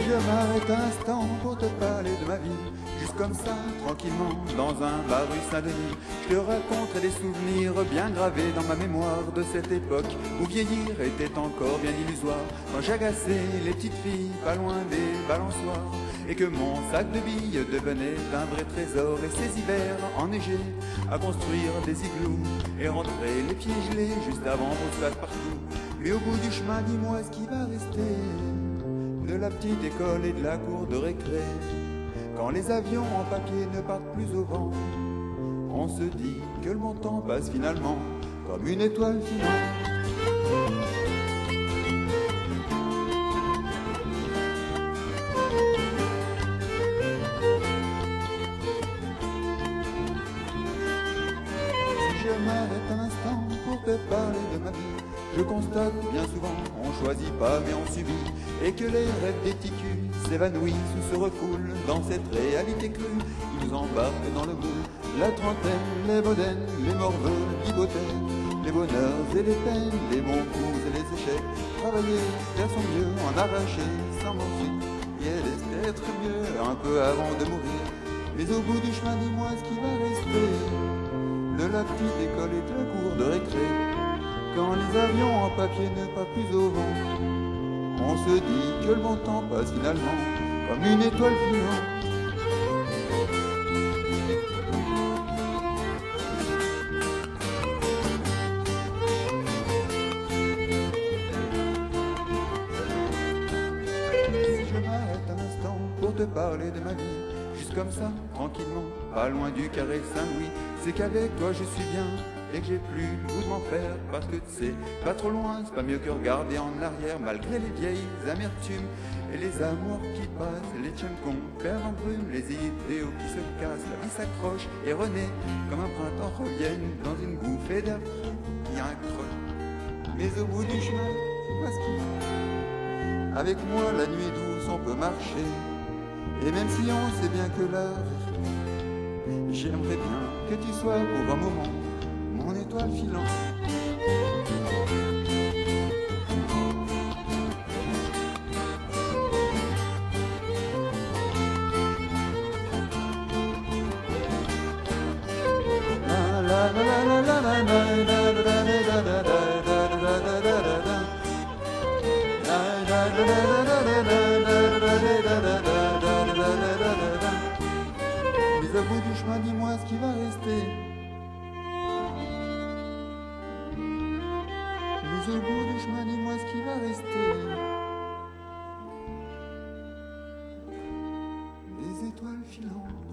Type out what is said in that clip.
je m'arrête un instant pour te parler de ma vie, juste comme ça, tranquillement, dans un bar rue Saint-Denis, je te raconterai des souvenirs bien gravés dans ma mémoire de cette époque où vieillir était encore bien illusoire, quand j'agaçais les petites filles pas loin des balançoires, et que mon sac de billes devenait un vrai trésor, et ces hivers enneigés à construire des igloos et rentrer les pieds gelés juste avant qu'on se fasse partout. Mais au bout du chemin, dis-moi ce qui va rester de la petite école et de la cour de récré. Quand les avions en papier ne partent plus au vent, on se dit que le bon temps passe finalement comme une étoile filante. Si je m'arrête un instant pour te parler de ma vie, je constate bien souvent, on choisit pas mais on subit, et que les rêves des ticus s'évanouissent ou se refoulent dans cette réalité crue. Ils nous embarquent dans le moule, la trentaine, les modènes, les morveux, l'hypothèque, les bonheurs et les peines, les bons coups et les échecs. Travailler, faire son mieux, en arracher, sans mentir, et laisser être mieux un peu avant de mourir. Mais au bout du chemin, dis-moi ce qui va rester de la petite école et de la cour de récré. Quand les avions en papier ne partent plus au vent, on se dit que le bon temps passe finalement comme une étoile filante. Si je m'arrête un instant pour te parler de ma vie, juste comme ça, tranquillement, pas loin du carré Saint-Louis, c'est qu'avec toi je suis bien et que j'ai plus le goût de m'en faire, parce que tu sais, pas trop loin, c'est pas mieux que regarder en arrière, malgré les vieilles amertumes et les amours qui passent, les chums qu'on perd en brume, les idéaux qui se cassent, la vie s'accroche et renaît comme un printemps reviennent dans une bouffée d'air qui accroche. Mais au bout du chemin, c'est pas ce qu'il faut. Avec moi la nuit douce on peut marcher, et même si on sait bien que l'heure est finie, j'aimerais bien que tu sois pour un moment mon étoile filante. Mais au bout du chemin, dis-moi ce qui va rester. Mais au bout du chemin, dis-moi ce qui va rester. Des étoiles filantes.